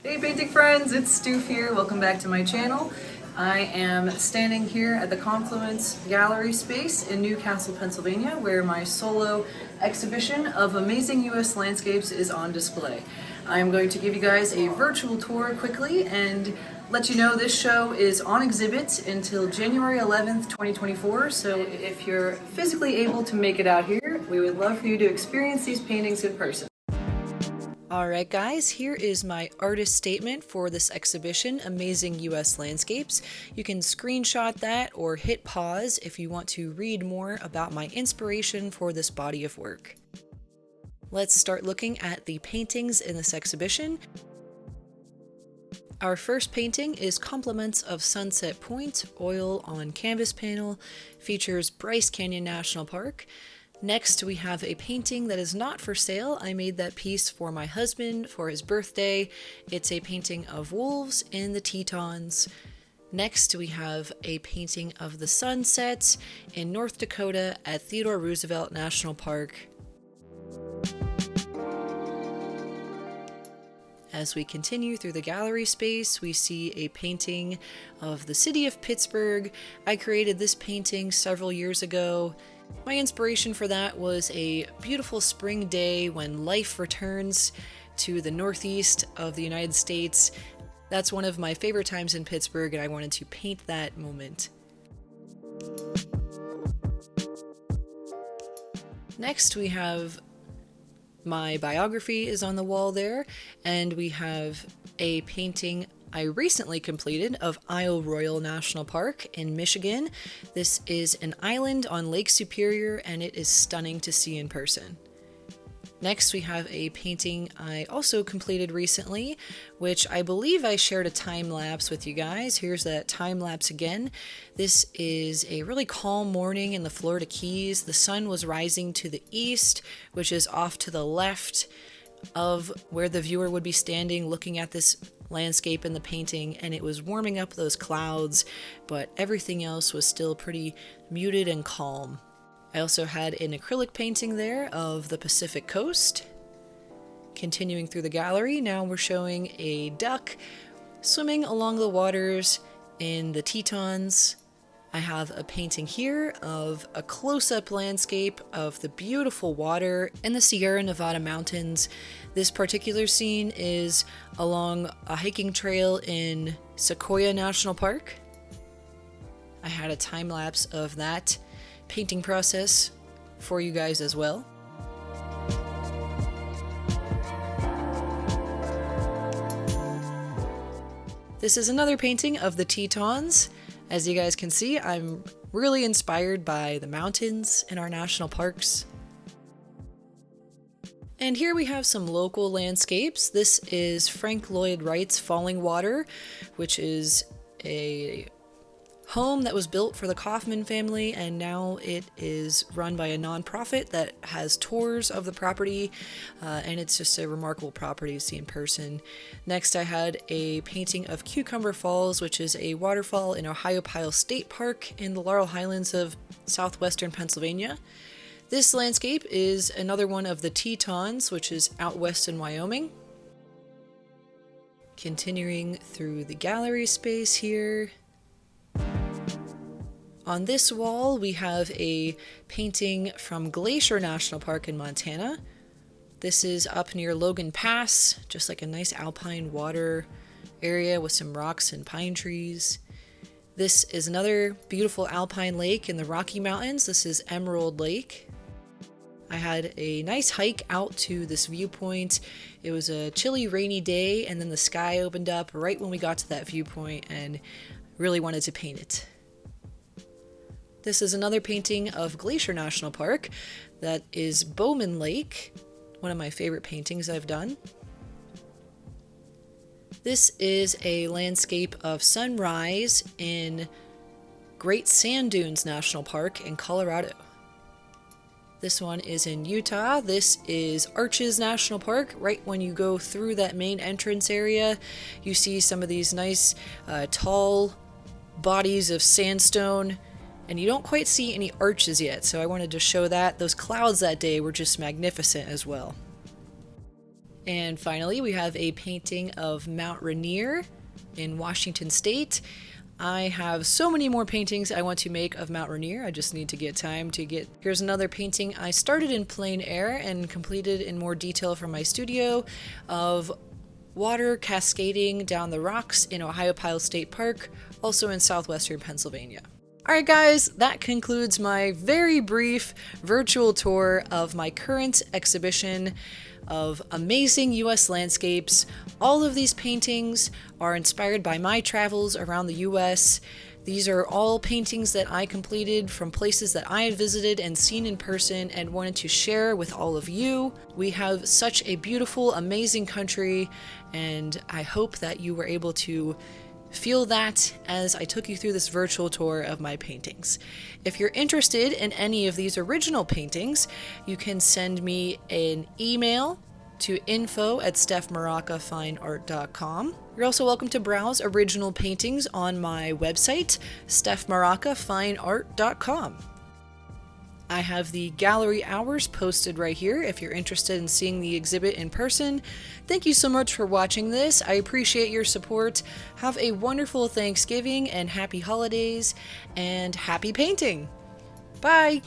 Hey painting friends, it's Stoof here. Welcome back to my channel. I am standing here at the Confluence gallery space in Newcastle, Pennsylvania, where my solo exhibition of amazing US landscapes is on display. I'm going to give you guys a virtual tour quickly and let you know this show is on exhibit until January 11th, 2024, so if you're physically able to make it out here, we would love for you to experience these paintings in person. Alright guys, here is my artist statement for this exhibition, Amazing US Landscapes. You can screenshot that or hit pause if you want to read more about my inspiration for this body of work. Let's start looking at the paintings in this exhibition. Our first painting is Compliments of Sunset Point, oil on canvas panel, features Bryce Canyon National Park. Next, we have a painting that is not for sale. I made that piece for my husband for his birthday. It's a painting of wolves in the Tetons. Next, we have a painting of the sunset in North Dakota at Theodore Roosevelt National Park. As we continue through the gallery space, we see a painting of the city of Pittsburgh. I created this painting several years ago. My inspiration for that was a beautiful spring day when life returns to the northeast of the United States. That's one of my favorite times in Pittsburgh, and I wanted to paint that moment. Next, we have my biography is on the wall there, and we have a painting I recently completed of Isle Royale National Park in Michigan. This is an island on Lake Superior, and it is stunning to see in person. Next, we have a painting I also completed recently, which I believe I shared a time lapse with you guys. Here's that time lapse again. This is a really calm morning in the Florida Keys. The sun was rising to the east, which is off to the left of where the viewer would be standing looking at this landscape in the painting, and it was warming up those clouds, but everything else was still pretty muted and calm. I also had an acrylic painting there of the Pacific coast. Continuing through the gallery, now we're showing a duck swimming along the waters in the Tetons. I have a painting here of a close-up landscape of the beautiful water in the Sierra Nevada mountains. This particular scene is along a hiking trail in Sequoia National Park. I had a time lapse of that painting process for you guys as well. This is another painting of the Tetons. As you guys can see, I'm really inspired by the mountains in our national parks. And here we have some local landscapes. This is Frank Lloyd Wright's Falling Water, which is a home that was built for the Kaufman family, and now it is run by a nonprofit that has tours of the property, and it's just a remarkable property to see in person. Next, I had a painting of Cucumber Falls, which is a waterfall in Ohiopyle State Park in the Laurel Highlands of southwestern Pennsylvania. This landscape is another one of the Tetons, which is out west in Wyoming. Continuing through the gallery space here. On this wall, we have a painting from Glacier National Park in Montana. This is up near Logan Pass, just like a nice alpine water area with some rocks and pine trees. This is another beautiful alpine lake in the Rocky Mountains. This is Emerald Lake. I had a nice hike out to this viewpoint. It was a chilly, rainy day, and then the sky opened up right when we got to that viewpoint, and really wanted to paint it. This is another painting of Glacier National Park. That is Bowman Lake, one of my favorite paintings I've done. This is a landscape of sunrise in Great Sand Dunes National Park in Colorado. This one is in Utah. This is Arches National Park. Right when you go through that main entrance area, you see some of these nice tall bodies of sandstone, and you don't quite see any arches yet, so I wanted to show that. Those clouds that day were just magnificent as well. And finally, we have a painting of Mount Rainier in Washington State. I have so many more paintings I want to make of Mount Rainier. I just need to get time to get... Here's another painting I started in plein air and completed in more detail from my studio of water cascading down the rocks in Ohiopyle State Park, also in southwestern Pennsylvania. Alright guys, that concludes my very brief virtual tour of my current exhibition of amazing US landscapes. All of these paintings are inspired by my travels around the US. These are all paintings that I completed from places that I have visited and seen in person and wanted to share with all of you. We have such a beautiful, amazing country, and I hope that you were able to feel that as I took you through this virtual tour of my paintings. If you're interested in any of these original paintings, you can send me an email to info@stephmoracaffineart.com. You're also welcome to browse original paintings on my website, stephmoracaffineart.com. I have the gallery hours posted right here if you're interested in seeing the exhibit in person. Thank you so much for watching this. I appreciate your support. Have a wonderful Thanksgiving and happy holidays and happy painting. Bye!